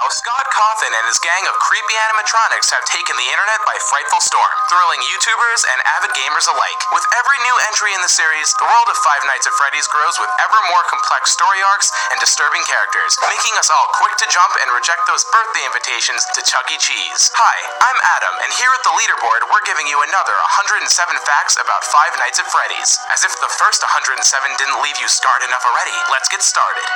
Scott Cawthon and his gang of creepy animatronics have taken the internet by frightful storm, thrilling YouTubers and avid gamers alike. With every new entry in the series, the world of Five Nights at Freddy's grows with ever more complex story arcs and disturbing characters, making us all quick to jump and reject those birthday invitations to Chuck E. Cheese. Hi, I'm Adam, and here at the leaderboard, we're giving you another 107 facts about Five Nights at Freddy's. As if the first 107 didn't leave you scarred enough already, let's get started.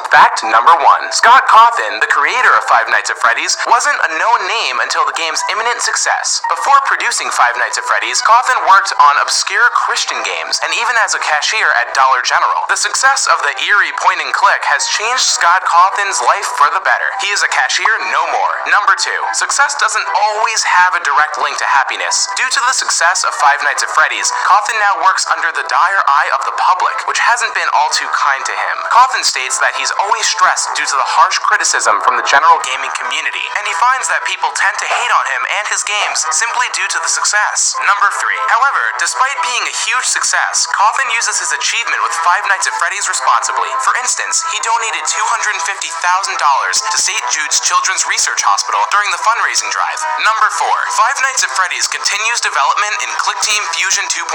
Fact number 1. Scott Cawthon, the creator of Five Nights at Freddy's, wasn't a known name until the game's imminent success. Before producing Five Nights at Freddy's, Cawthon worked on obscure Christian games, and even as a cashier at Dollar General. The success of the eerie point-and-click has changed Scott Cawthon's life for the better. He is a cashier no more. Number 2. Success doesn't always have a direct link to happiness. Due to the success of Five Nights at Freddy's, Cawthon now works under the dire eye of the public, which hasn't been all too kind to him. Cawthon states that he's always stressed due to the harsh criticism from the general gaming community, and he finds that people tend to hate on him and his games simply due to the success. Number 3. However, despite being a huge success, Cawthon uses his achievement with Five Nights at Freddy's responsibly. For instance, he donated $250,000 to St. Jude's Children's Research Hospital during the fundraising drive. Number 4. Five Nights at Freddy's continues development in Click Team Fusion 2.5.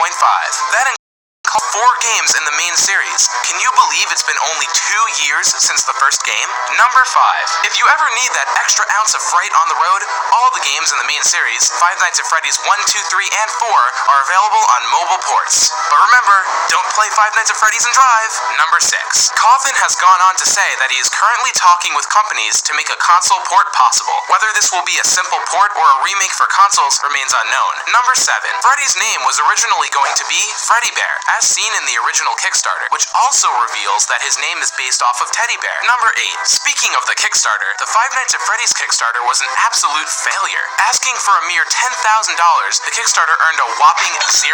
That 4 games in the main series. Can you believe it's been only 2 years since the first game? Number 5. If you ever need that extra ounce of fright on the road, all the games in the main series, Five Nights at Freddy's 1, 2, 3, and 4, are available on mobile ports. But remember, don't play Five Nights at Freddy's and drive. Number 6. Cawthon has gone on to say that he is currently talking with companies to make a console port possible. Whether this will be a simple port or a remake for consoles remains unknown. Number 7. Freddy's name was originally going to be Freddy Bear, as seen in the original Kickstarter, which also reveals that his name is based off of Teddy Bear. Number 8. Speaking of the Kickstarter, the Five Nights at Freddy's Kickstarter was an absolute failure. Asking for a mere $10,000, the Kickstarter earned a whopping $0.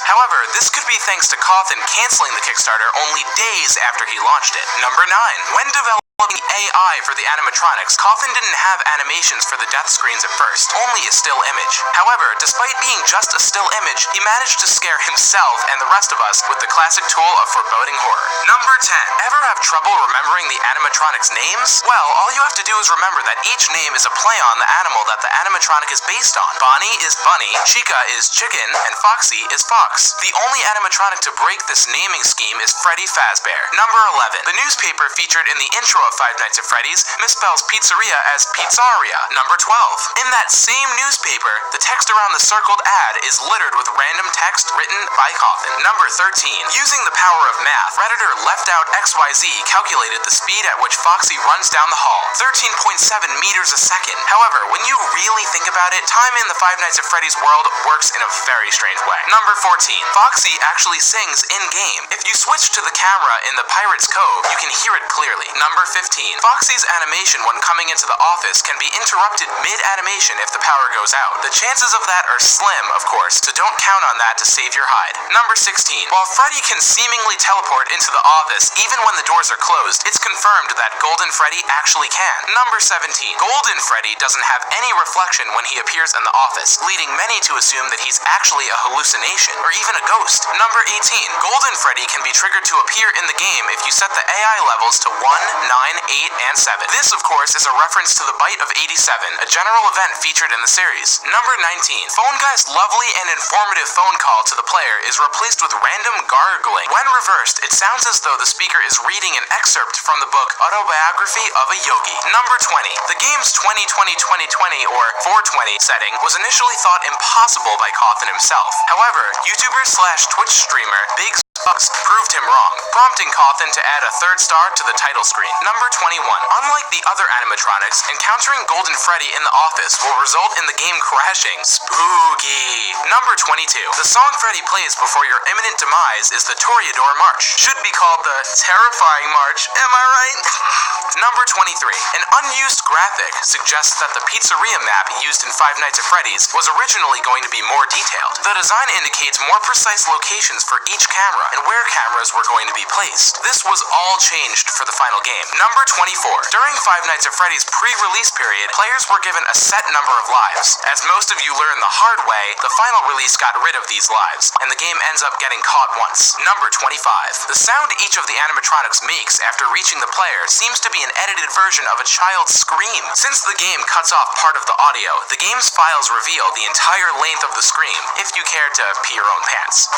However, this could be thanks to Cawthon canceling the Kickstarter only days after he launched it. Number 9. When developing AI for the animatronics, Cawthon didn't have animations for the death screens at first, only a still image. However, despite being just a still image, he managed to scare himself and the rest of us with the classic tool of foreboding horror. Number 10. Ever have trouble remembering the animatronics' names? Well, all you have to do is remember that each name is a play on the animal that the animatronic is based on. Bonnie is Bunny, Chica is Chicken, and Foxy is Fox. The only animatronic to break this naming scheme is Freddy Fazbear. Number 11. The newspaper featured in the intro of Five Nights at Freddy's misspells pizzeria as pizzaria. Number 12. In that same newspaper, the text around the circled ad is littered with random text written by Cawthon. Number 13. Using the power of math, Redditor left out XYZ calculated the speed at which Foxy runs down the hall, 13.7 meters a second. However, when you really think about it, time in the Five Nights at Freddy's world works in a very strange way. Number 14. Foxy actually sings in-game. If you switch to the camera in the Pirate's Cove, you can hear it clearly. Number 15. Foxy's animation when coming into the office can be interrupted mid-animation if the power goes out. The chances of that are slim, of course, so don't count on that to save your hide. Number 16. While Freddy can seemingly teleport into the office even when the doors are closed, it's confirmed that Golden Freddy actually can. Number 17. Golden Freddy doesn't have any reflection when he appears in the office, leading many to assume that he's actually a hallucination or even a ghost. Number 18. Golden Freddy can be triggered to appear in the game if you set the AI levels to 1, 9, 8, and 7. This, of course, is a reference to the Bite of 87, a general event featured in the series. Number 19. Phone Guy's lovely and informative phone call to the player is replaced with random gargling. When reversed, it sounds as though the speaker is reading an excerpt from the book Autobiography of a Yogi. Number 20. The game's 20-20-20-20 or 420 setting was initially thought impossible by Cawthon himself. However, YouTuber/Twitch streamer Big Bugs proved him wrong, prompting Cawthon to add a 3rd star to the title screen. Number 21. Unlike the other animatronics, encountering Golden Freddy in the office will result in the game crashing. Spooky. Number 22. The song Freddy plays before your imminent demise is the Toreador March. Should be called the Terrifying March, am I right? Number 23. An unused graphic suggests that the pizzeria map used in Five Nights at Freddy's was originally going to be more detailed. The design indicates more precise locations for each camera, and and where cameras were going to be placed. This was all changed for the final game. Number 24. During Five Nights at Freddy's pre-release period, players were given a set number of lives. As most of you learned the hard way, the final release got rid of these lives, and the game ends up getting caught once. Number 25. The sound each of the animatronics makes after reaching the player seems to be an edited version of a child's scream. Since the game cuts off part of the audio, the game's files reveal the entire length of the scream, if you care to pee your own pants.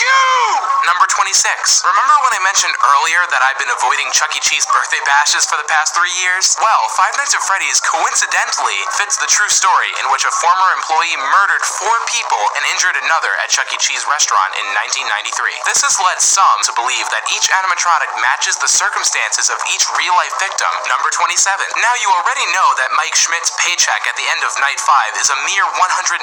Number 26. Remember when I mentioned earlier that I've been avoiding Chuck E. Cheese birthday bashes for the past 3 years? Well, Five Nights at Freddy's coincidentally fits the true story in which a former employee murdered 4 people and injured another at Chuck E. Cheese restaurant in 1993. This has led some to believe that each animatronic matches the circumstances of each real-life victim. Number 27. Now you already know that Mike Schmidt's paycheck at the end of Night 5 is a mere $120.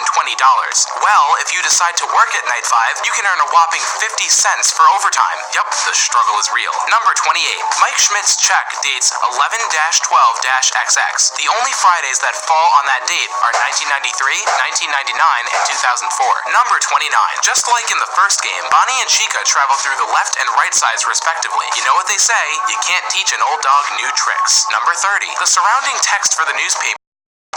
Well, if you decide to work at Night 5, you can earn a whopping 50 cents for overtime. Yup, the struggle is real. Number 28. Mike Schmidt's check dates 11-12-XX. The only Fridays that fall on that date are 1993, 1999, and 2004. Number 29. Just like in the first game, Bonnie and Chica travel through the left and right sides respectively. You know what they say, you can't teach an old dog new tricks. Number 30. The surrounding text for the newspaper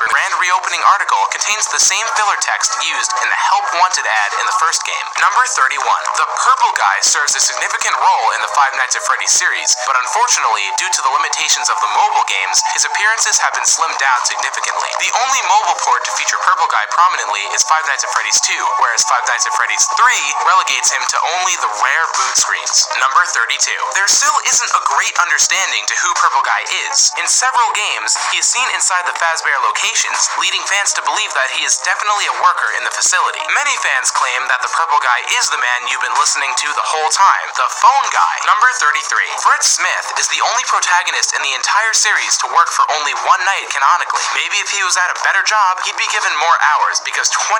grand reopening article contains the same filler text used in the Help Wanted ad in the first game. Number 31. The purple guy serves a significant role in the Five Nights at Freddy's series, but unfortunately, due to the limitations of the mobile games, his appearances have been slimmed down significantly. The only mobile port to feature Purple Guy prominently is Five Nights at Freddy's 2, whereas Five Nights at Freddy's 3 relegates him to only the rare boot screens. Number 32. There still isn't a great understanding to who Purple Guy is. In several games, he is seen inside the Fazbear location, leading fans to believe that he is definitely a worker in the facility. Many fans claim that the purple guy is the man you've been listening to the whole time, the phone guy. Number 33. Fritz Smith is the only protagonist in the entire series to work for only one night canonically. Maybe if he was at a better job, he'd be given more hours because $24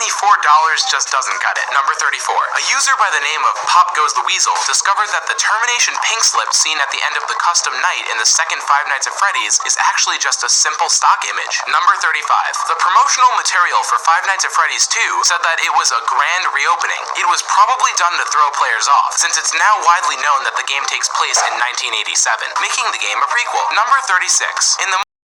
just doesn't cut it. Number 34. A user by the name of Pop Goes the Weasel discovered that the termination pink slip seen at the end of the custom night in the second Five Nights at Freddy's is actually just a simple stock image. Number 35. The promotional material for Five Nights at Freddy's 2 said that it was a grand reopening. It was probably done to throw players off, since it's now widely known that the game takes place in 1987, making the game a prequel. Number 36. In the